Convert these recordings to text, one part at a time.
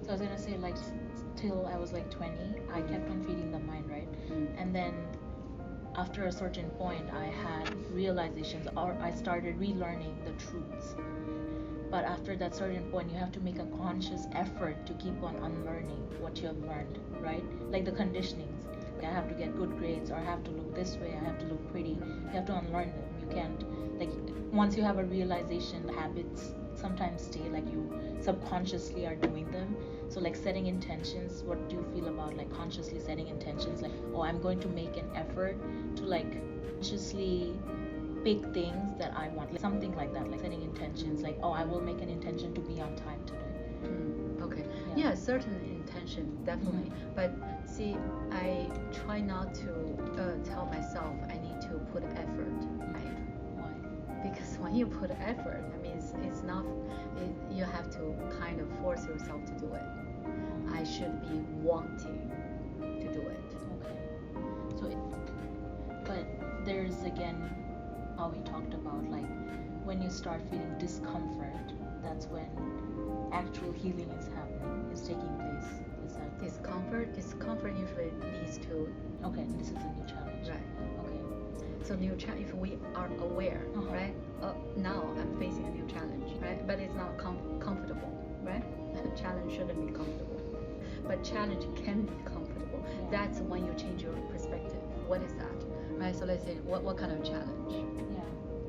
So I was gonna say like till I was like 20, I kept on feeding the mind, right? And then after a certain point, I had realizations, or I started relearning the truths. But after that certain point, you have to make a conscious effort to keep on unlearning what you have learned, right? Like the conditionings. Like I have to get good grades, or I have to look this way, I have to look pretty. You have to unlearn them. You can't, like, once you have a realization, habits sometimes stay, like you subconsciously are doing them. So like setting intentions, what do you feel about like consciously setting intentions? Like, oh, I'm going to make an effort to like consciously pick things that I want, like something like that, like setting intentions, like, oh, I will make an intention to be on time today. Okay. Yeah, certain intention, definitely. But see, I try not to tell myself I need to put effort. Right? Why? Because when you put effort, that means it's not, you have to kind of force yourself to do it. I should be wanting to do it. Okay. So, but there's again how we talked about, like when you start feeling discomfort, that's when actual healing is happening, is taking place. Is that Discomfort usually leads to. Okay, this is a new challenge. Right. Okay. So new challenge. If we are aware, right? Now I'm facing a new challenge, right? But it's not comfortable, right? The challenge shouldn't be comfortable, but challenge can be comfortable. Yeah. That's when you change your perspective. What is that, right? So let's say, what kind of challenge? Yeah.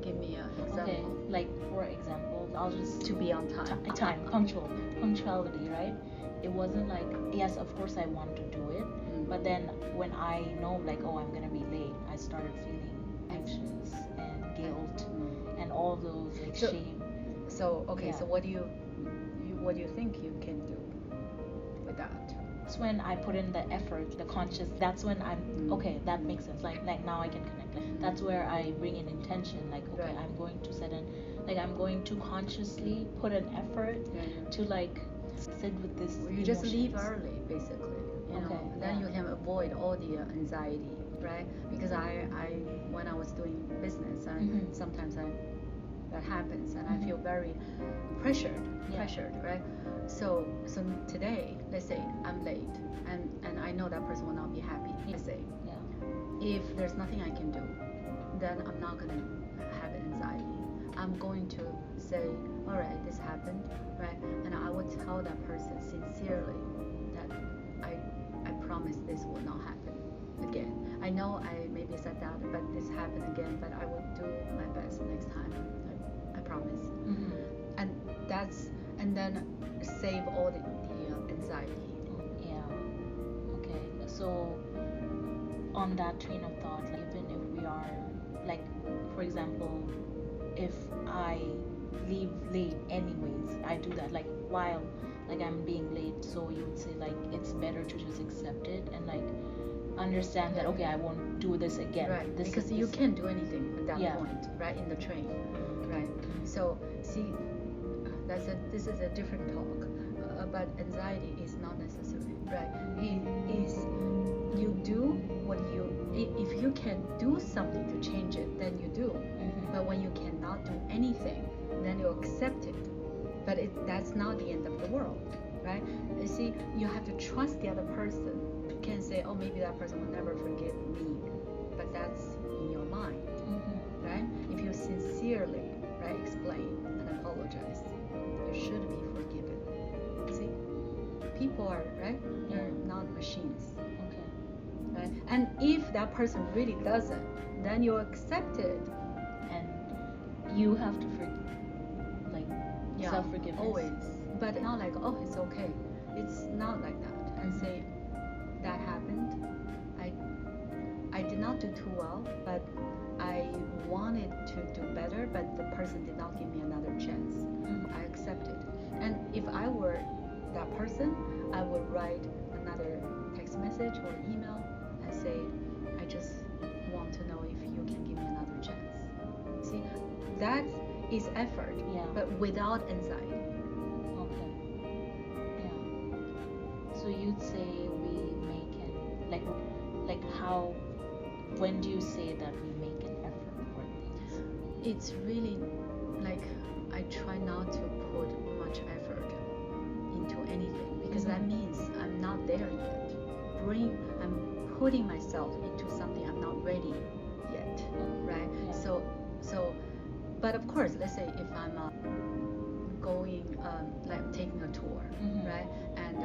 Give me an example. Okay, like for example, I'll just To be on time. Punctuality, right? It wasn't like, yes, of course I want to do it, but then when I know like, oh, I'm gonna be late, I started feeling anxious and guilt and all those like shame. So okay, so what do you think you can do with that? That's when I put in the effort, the conscious. That's when I'm okay. That makes sense. Like now I can connect. Like, that's where I bring in intention. Like okay, I'm going to set an, like I'm going to consciously put an effort to like sit with this. You just leave early, basically. You know, then you can avoid all the anxiety, right? Because I when I was doing business, and sometimes that happens, and I feel very pressured, right? So today, let's say I'm late, and I know that person will not be happy. Let's say, if there's nothing I can do, then I'm not gonna have anxiety. I'm going to say, all right, this happened, right? And I would tell that person sincerely that I promise this will not happen again. I know I maybe said that, but this happened again, but I will do my best next time. I promise. And then save all the anxiety. Okay. So on that train of thought, like, even if we are like, for example, if I leave late anyways, I do that like while like I'm being late, so you would say like it's better to just accept it and like understand that okay, I won't do this again. Right. Because you can't do anything at that point, right? In the train, right? So see, this is a different talk. But anxiety is not necessary, right? It is, you do what you, if you can do something to change it, then you do. But when you cannot do anything, then you accept it. But that's not the end of the world, right? You see, you have to trust the other person. You can say, oh, maybe that person will never forgive me, but that's in your mind, right? If you sincerely, right, explain and apologize, you should be forgiven. See, people are, right? They're not machines. Okay. Right? And if that person really doesn't, then you accept it. And you have to self-forgiveness. Always. But not like, oh, it's okay. It's not like that. And say, that happened. I did not do too well, but I wanted to do better, but the person did not give me another chance. I accept it. And if I were that person, I would write another text message or email and say, I just want to know if you can give me another chance. See, that is effort, but without anxiety. Okay. Yeah. So you'd say we make it, like how, when do you say that we make an effort for things? It's really like I try not to put much effort into anything, because the there yet. I'm putting myself into something I'm not ready yet, right? Yeah. So, but of course, let's say if I'm going, like taking a tour, right? And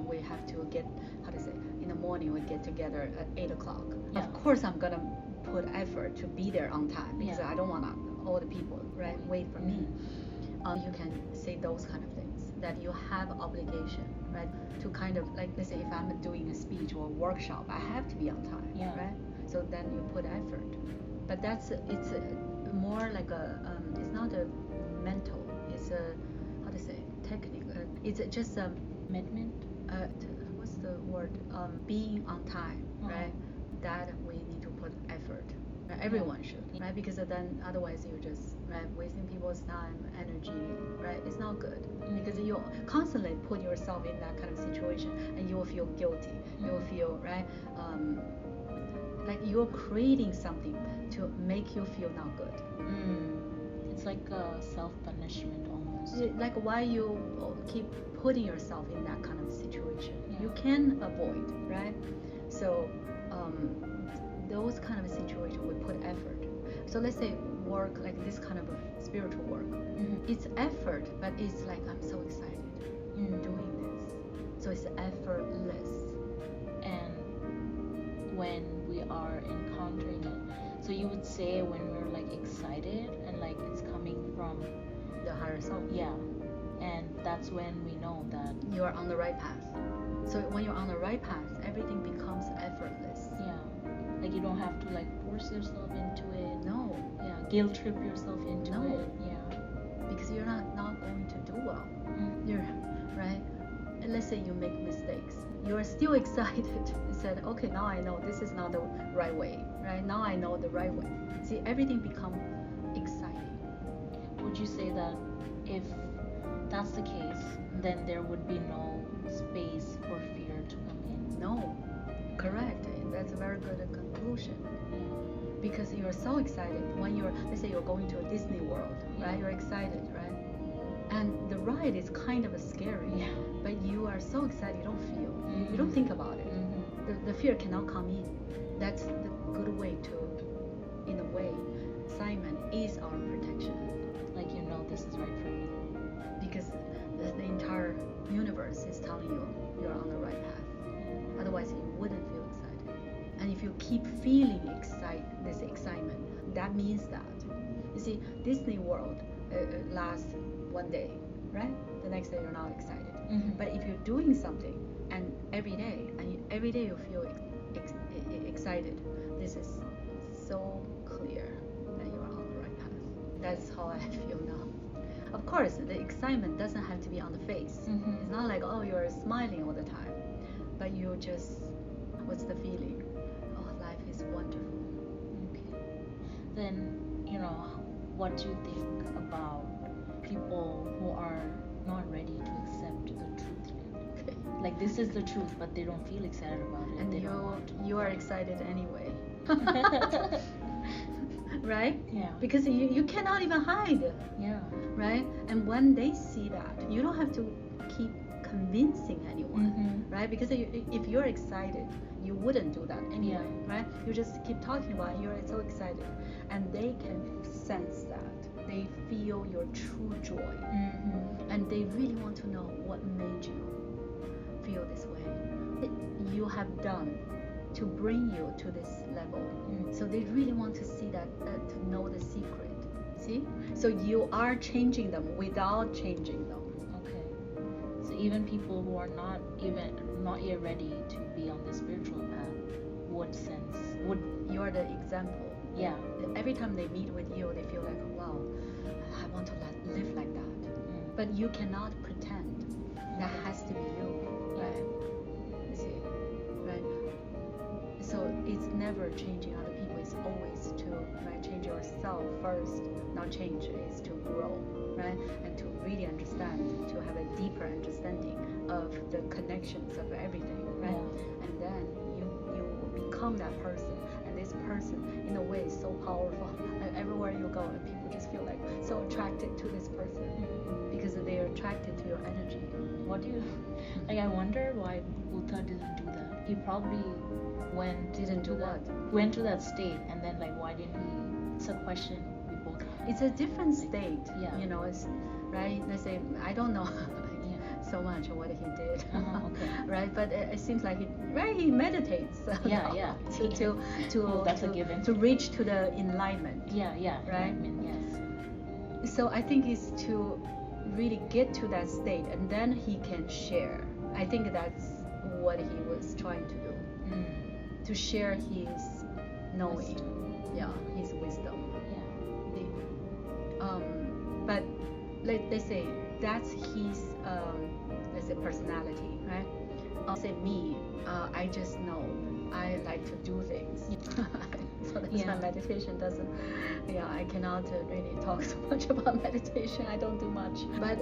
we have to get, how to say, in the morning we get together at 8 o'clock. Yeah. Of course, I'm gonna put effort to be there on time because I don't want all the people, right, wait for me. You can say those kind of things, that you have obligation, right, to kind of, like, let's say if I'm doing a speech or a workshop, I have to be on time, right? So then you put effort. But it's more like it's not a mental, it's a, how to say, technique. It's just a commitment. What's the word? Being on time, right? That we need to put effort. Everyone should, right? Because then otherwise you're just, right, wasting people's time, energy, right? It's not good because you constantly put yourself in that kind of situation and you will feel guilty. You will feel, right, like you're creating something to make you feel not good. It's like a self-punishment almost. Like why you keep putting yourself in that kind of situation? You can avoid, right? So those kind of situations we put effort. So let's say work, like this kind of spiritual work, it's effort, but it's like I'm so excited doing this, so it's effortless. And when we are encountering it, so you would say when we're like excited and like it's coming from the higher self, and that's when we know that you are on the right path. So when you're on the right path, everything becomes effortless. Like you don't have to like force yourself into it. No. Guilt trip yourself into it. Because you're not going to do well. You're right. And let's say you make mistakes. You're still excited. You said, okay, now I know this is not the right way. Right? Now I know the right way. See, everything become exciting. Would you say that if that's the case, then there would be no space for fear to come in? No. Correct. That's a very good conclusion. Because you're so excited when you're, let's say you're going to a Disney World, right? You're excited, right? And the ride is kind of scary, but you are so excited you don't feel, you don't think about it. The fear cannot come in. That's the good way to, in a way, Simon is our protection. Like you know this is right for you. Because the entire universe is telling you you're on the right path. Otherwise you wouldn't feel excited. And if you keep feeling this excitement, that means that, you see, Disney World lasts one day, right? The next day you're not excited. But if you're doing something and every day you feel excited, this is so clear that you are on the right path. That's how I feel now. Of course, the excitement doesn't have to be on the face. It's not like, oh, you're smiling all the time, but you just, what's the feeling? Oh, life is wonderful. Okay. Then, what do you think about people who are not ready to accept the truth yet? Okay. Like this is the truth, but they don't feel excited about it. And you are excited anyway. Right? Because you cannot even hide. Right? And when they see that, you don't have to keep convincing anyone, right? Because if you're excited, you wouldn't do that anyway, right? You just keep talking about it, you're so excited, and they can sense that. They feel your true joy, and they really want to know what made you feel this way. You have done to bring you to this level. So they really want to see that, to know the secret. See? So you are changing them without changing them. Okay. So even people who are not yet ready to be on the spiritual path would you are the example. Every time they meet with you, they feel like, wow, I want to live like that. But you cannot pretend. That has to be you, right? You see, right? So it's never changing other people. It's always to change yourself first. Not change is to grow, right? And to really understand, to have a deeper understanding of the connections of everything, right? And then you become that person, and this person in a way is so powerful. Like everywhere you go, and people just feel like so attracted to this person because they are attracted to your energy. Like, I wonder why Buddha didn't do that. He probably went Didn't do what? Went to that state, and then like, why didn't he? It's a question we both have. It's a different state. Yeah. You know, it's right. Let's say I don't know so much what he did. Okay. Right, but it seems like he meditates. Yeah. To that's a given. To reach to the enlightenment. Yeah. Right. Yes. So I think it's to really get to that state, and then he can share. I think that's what he was trying to do. To share his knowing, his wisdom. Yeah. But let's say that's his let's say personality, right? Say me, I just know I like to do things. So that's why meditation doesn't. I cannot really talk so much about meditation. I don't do much, but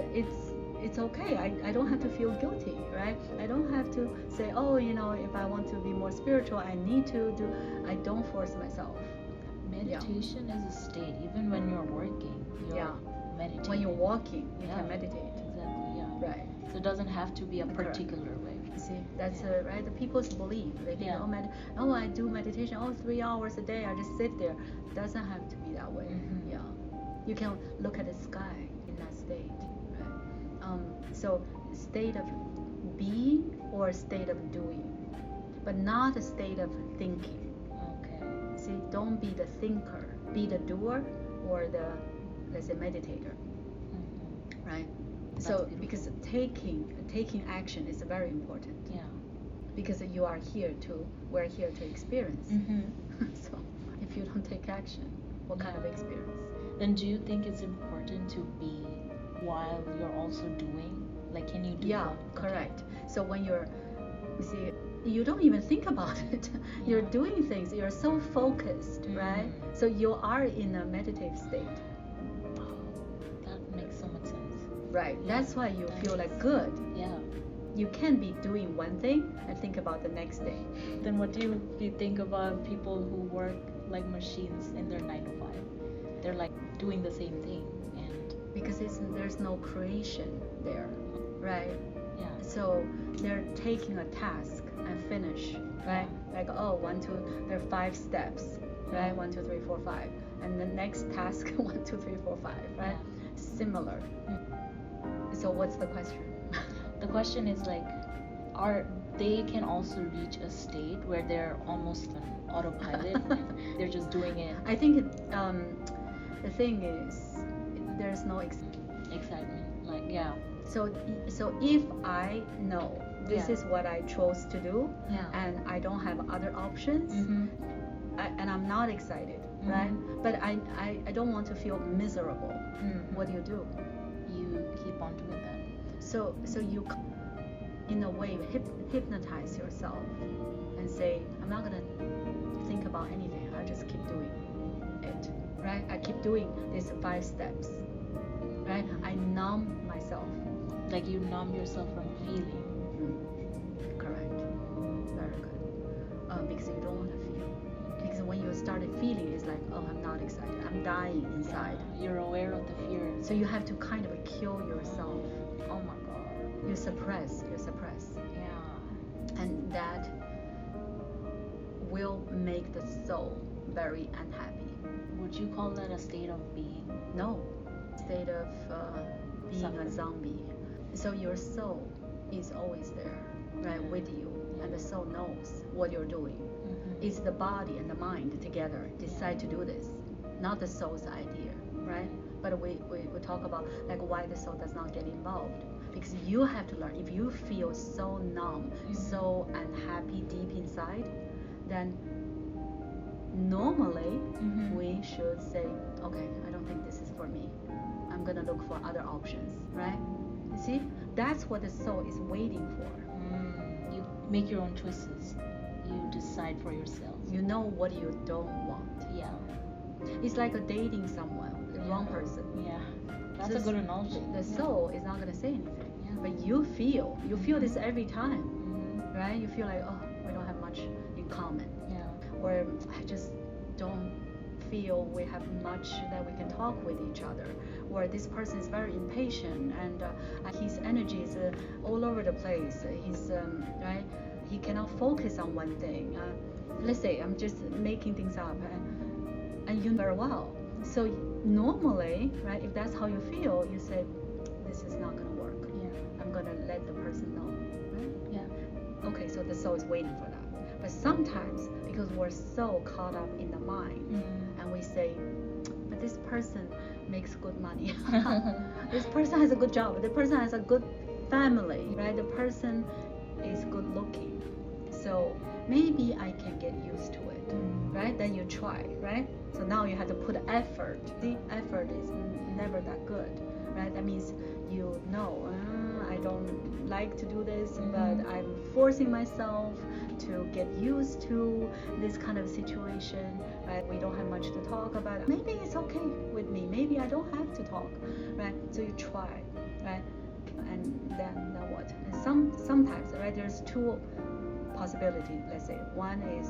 it's okay. I don't have to feel guilty, right? I don't have to say, if I want to be more spiritual, I need to do. I don't force myself. Meditation is a state. Even when you're working, you're meditating. When you're walking, you can meditate. Exactly. Yeah. Right. So it doesn't have to be a particular way. See, that's right. The people's belief. They think, I do meditation. 3 hours a day. I just sit there. It doesn't have to be that way. Yeah. You can look at the sky in that state. So state of being or state of doing, but not a state of thinking. Okay. See, don't be the thinker, be the doer or the, let's say, meditator. Right? That's so beautiful. Because taking action is very important. Yeah. Because we're here to experience. So if you don't take action, what kind of experience? Then do you think it's important to be while you're also doing? Like, can you do that? Correct. So when you don't even think about it. You're doing things. You're so focused, right? So you are in a meditative state. Wow, that makes so much sense. Right. Yeah. That's why you feel like good. Yeah. You can't be doing one thing and think about the next day. Then what do you think about people who work like machines in their 9 to 5? They're like doing the same thing, and because there's no creation there, right? Yeah. So they're taking a task and finish, right? Like 1, 2. There are 5 steps, right? 1, 2, 3, 4, 5, and the next task 1, 2, 3, 4, 5, right? Yeah. Similar. So what's the question? The question is like, they can also reach a state where they're almost an autopilot and they're just doing it. I think the thing is there's no excitement. Like So if I know this is what I chose to do, and I don't have other options, and I'm not excited, right? But I don't want to feel miserable. What do? You keep on doing that. So you, in a way, hypnotize yourself and say, I'm not gonna think about anything. I just keep doing it, right? I keep doing these 5 steps, right? I numb myself. Like you numb yourself from feeling. Correct. Very good. Because you don't want to feel. Because when you started feeling, it's like, I'm not excited. I'm dying inside. Yeah, you're aware of the fear. So you have to kind of kill yourself. Oh my God. You suppress. Yeah. And that will make the soul very unhappy. Would you call that a state of being? No. State of being Suffering. a zombie. So your soul is always there, right, with you, and the soul knows what you're doing. It's the body and the mind together decide to do this, not the soul's idea, right? But we talk about like why the soul does not get involved, because you have to learn. If you feel so numb, so unhappy deep inside, then normally we should say, okay, I don't think this is for me. I'm gonna look for other options, right? You see, that's what the soul is waiting for. You make your own choices. You decide for yourself. You know what you don't want. Yeah. It's like dating someone, the wrong person. Yeah. That's a good analogy. The soul is not gonna say anything, but you feel this every time, right? You feel like, we don't have much in common. Yeah. Or I just don't feel we have much that we can talk with each other, or this person is very impatient and his energy is all over the place. He's right. He cannot focus on one thing. Let's say I'm just making things up, and you know very well. So normally, right, if that's how you feel, you say, this is not gonna work. Yeah. I'm gonna let the person know. Right? Yeah. Okay, so the soul is waiting for that. But sometimes, because we're so caught up in the mind, and we say, but this person makes good money. This person has a good job. The person has a good family, right? The person is good looking. So maybe I can get used to it, right? Then you try, right? So now you have to put effort. The effort is never that good, right? That means you know, I don't like to do this, but I'm forcing myself to get used to this kind of situation, right? We don't have much to talk about. Maybe it's okay with me. Maybe I don't have to talk, right? So you try, right? And then what? And sometimes, right? There's two possibilities. Let's say one is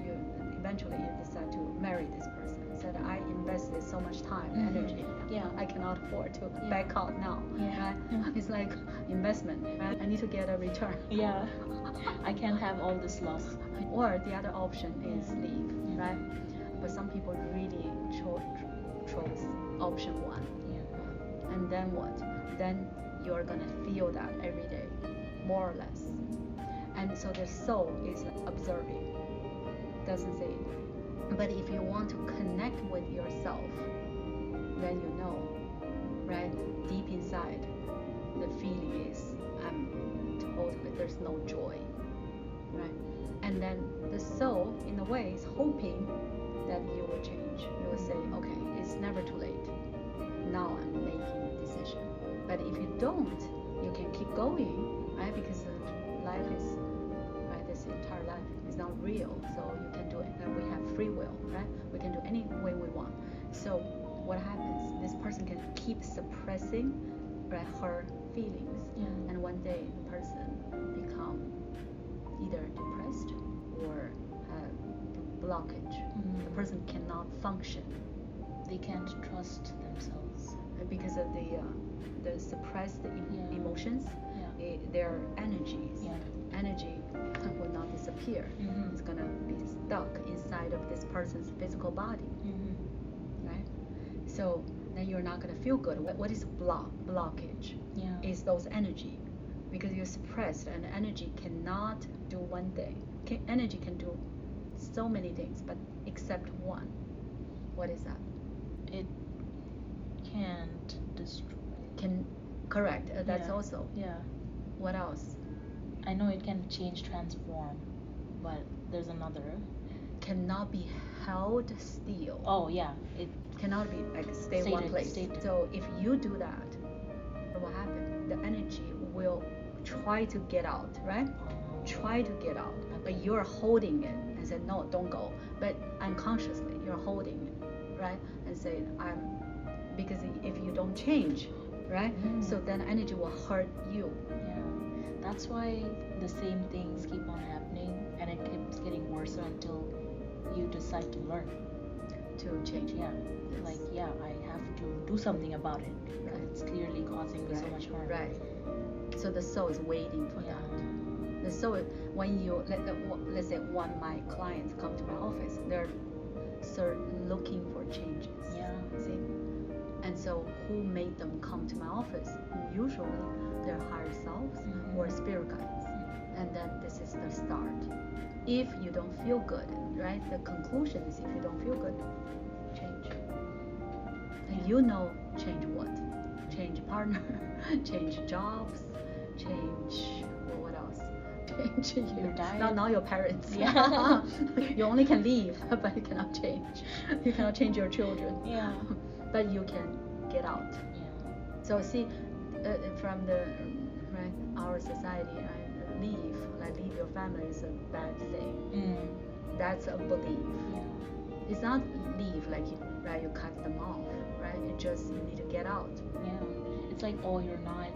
you eventually you decide to marry this person. Said I invested so much time, energy. Yeah, I cannot afford to back out now. Yeah. Right? It's like investment. Right? I need to get a return. Yeah. I can't have all this loss. Or the other option is leave, right? But some people really chose option one. Yeah. And then what? Then you're gonna feel that every day, more or less. And so the soul is observing, doesn't say it. But if you want to connect with yourself, then you know, right? Deep inside, the feeling is there's no joy, right? And then the soul, in a way, is hoping that you will change. You will say, okay, it's never too late. Now I'm making a decision. But if you don't, you can keep going, right? Because life is, right? This entire life is not real, so you can do it. And we have free will, right? We can do any way we want. So what happens? This person can keep suppressing, right, her feelings, and one day the person become either depressed or blockage. The person cannot function. They can't trust themselves because of the suppressed emotions. Their energies. Energy will not disappear. It's gonna be stuck inside of this person's physical body, right? So then you're not gonna feel good. What is blockage? Is those energy, because you're suppressed, and energy cannot do one thing. Energy can do so many things, but except one. What is that? It can't destroy. Correct. That's also. Yeah. What else? I know it can change, transform, but there's another. Cannot be held still. Oh yeah, it cannot be like stay in one place. So if you do that, what happens? The energy will try to get out, right? Try to get out, but you're holding it and say no, don't go. But unconsciously you're holding it, right? And say because if you don't change, right? So then energy will hurt you. Yeah, that's why the same things keep on happening, and it keeps getting worse until you decide to learn to change. Yeah, like I have to do something about it because it's clearly causing me so much harm. Right. So the soul is waiting for that. The soul, when you let's say when my clients come to my office, they're looking for changes. Yeah. See. And so who made them come to my office? Usually their higher selves or spirit guides. And then this is the start. If you don't feel good, right? The conclusion is if you don't feel good, change. And you know change what? Change partner, change jobs, change what else? Change your diet. Not your parents. Yeah. You only can leave, but you cannot change. You cannot change your children. Yeah. But you can get out. Yeah. So see, from the our society, leave your family is a bad thing. That's a belief. Yeah. It's not leave like you cut them off, right? It just you need to get out. Yeah. It's like you're not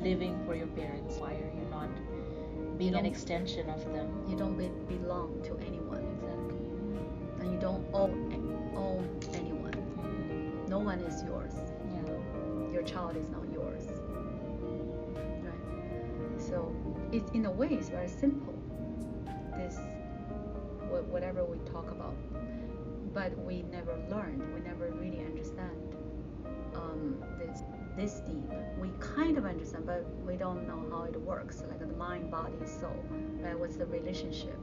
living for your parents. Why are you not being an extension of them? You don't belong to anyone. Exactly. and you don't own anyone. No one is yours. Yeah. Your child is not yours. Right? So it's, in a way, it's very simple. This, whatever we talk about, but we never learned, we never really understand this deep. We kind of understand, but we don't know how it works, like the mind, body, soul, right? What's the relationship,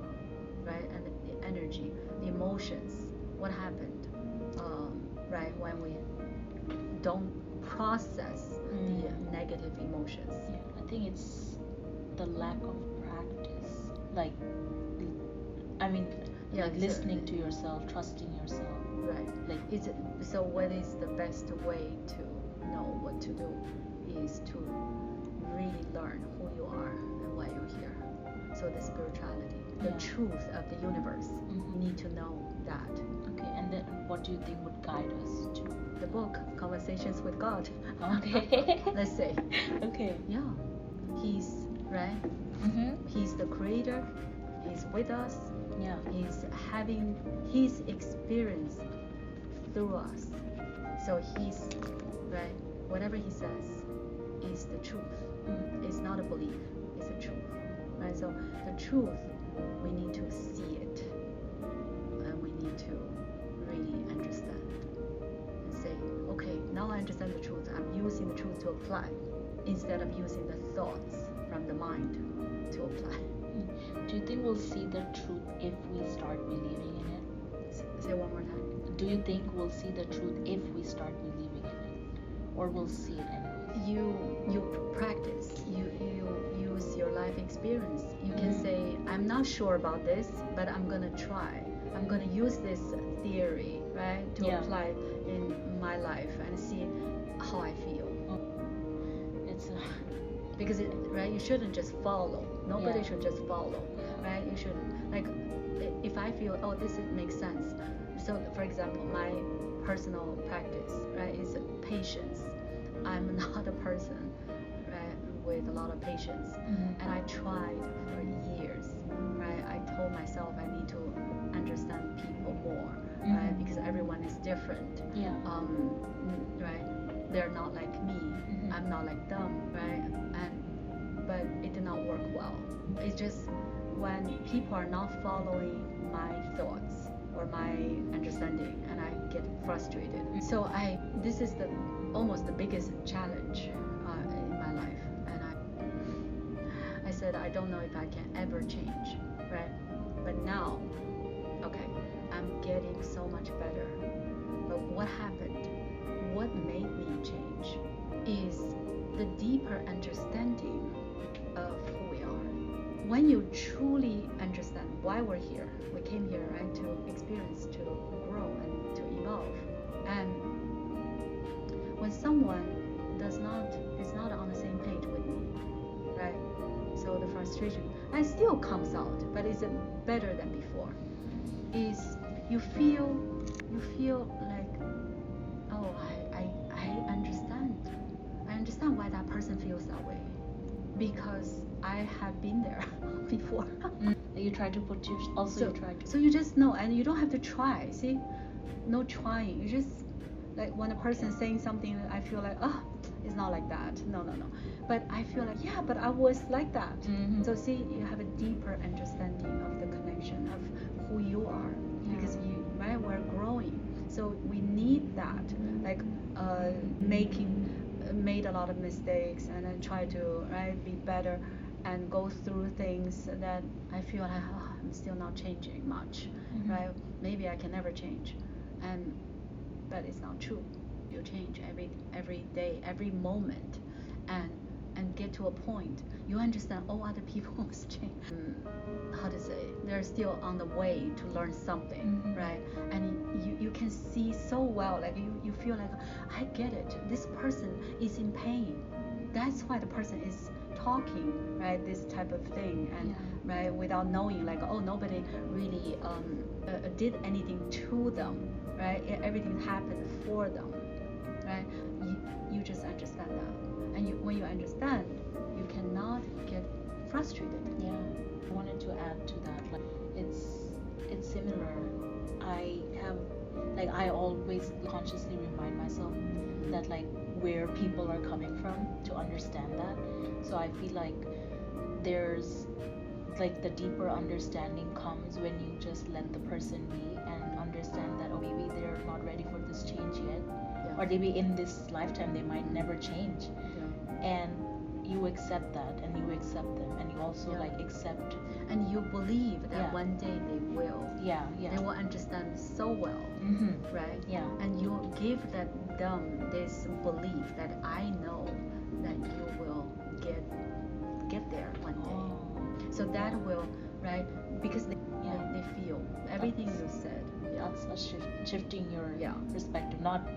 right? And the energy, the emotions, what happened, right? When we don't process the negative emotions. Yeah, I think it's the lack of practice. Like, I mean, Yeah, like listening to yourself, trusting yourself. Right. Like, so what is the best way to know what to do is to really learn who you are and why you're here. So the spirituality, the truth of the universe, you need to know that. Okay, and then what do you think would guide us to? The book, Conversations with God. Okay. Let's say. Okay. Yeah. He's, right? He's the creator. He's with us. Yeah. He's having his experience through us. So he's, right, whatever he says is the truth. It's not a belief, it's a truth. Right? So the truth, we need to see it. And we need to really understand. And say, okay, now I understand the truth. I'm using the truth to apply instead of using the thoughts from the mind to apply. Do you think we'll see the truth if we start believing in it? Say one more time. Do you think we'll see the truth if we start believing in it? Or we'll see it anyways? You practice. You use your life experience. You can say, I'm not sure about this, but I'm gonna try. I'm gonna use this theory, right, to apply in my life and see how I feel. It's because right, you shouldn't just follow. Nobody should just follow, right? You should, like, if I feel, oh, this makes sense. So, for example, my personal practice, right, is patience. I'm not a person, right, with a lot of patience, and I tried for years, right? I told myself I need to understand people more, right? Because everyone is different. Yeah. Right? They're not like me. I'm not like them, right? But it did not work well. It's just when people are not following my thoughts or my understanding, and I get frustrated. So this is almost the biggest challenge in my life, and I said I don't know if I can ever change, right? But now, okay, I'm getting so much better. But what happened? What made me change is the deeper understanding of who we are. When you truly understand why we're here, we came here, right, to experience, to grow, and to evolve. And when someone is not on the same page with me, right? So the frustration, and it still comes out, but it's better than before. Is you feel like, oh, I understand. I understand why that person feels that way, because I have been there before. You try to put your So you just know, and you don't have to try. See, no trying. You just, like, when a person is saying something, I feel like, oh, it's not like that. No. But I feel like, yeah, but I was like that. So see, you have a deeper understanding of the connection of who you are, because right, we're growing. So we need that, like made a lot of mistakes and then try to, right, be better and go through things that I feel like, oh, I'm still not changing much, right? Maybe I can never change, but it's not true. You change every day, every moment, and get to a point you understand, oh, other people must change. How to say, they're still on the way to learn something, right? And you can see so well, like you feel like, I get it. This person is in pain. That's why the person is talking, right? This type of thing, and right, without knowing, like, oh, nobody really did anything to them, right? Everything happened for them, right? You just understand that, and when you understand, you cannot get frustrated. Yeah, I wanted to add to that, like, it's similar I have, like, I always consciously remind myself that, like, where people are coming from to understand that. So I feel like there's, like, the deeper understanding comes when you just let the person be and understand that, oh, maybe they're not ready for this change yet, or maybe in this lifetime they might never change. And you accept that, and you accept them, and you also like accept, and you believe that one day they will. They will understand so well, right? And you give them this belief that I know that you will get there one day. So that will, right? Because they feel everything you said. That's a shifting your perspective, not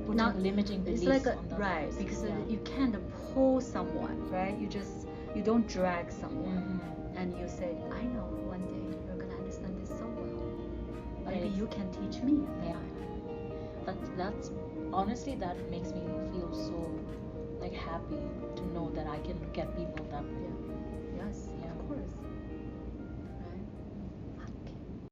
putting not limiting beliefs it's like on the right, because you can't pull someone, right? You don't drag someone, and you say, I know one day you're gonna understand this so well. Maybe you can teach me. That's honestly, that makes me feel so, like, happy to know that I can look at people that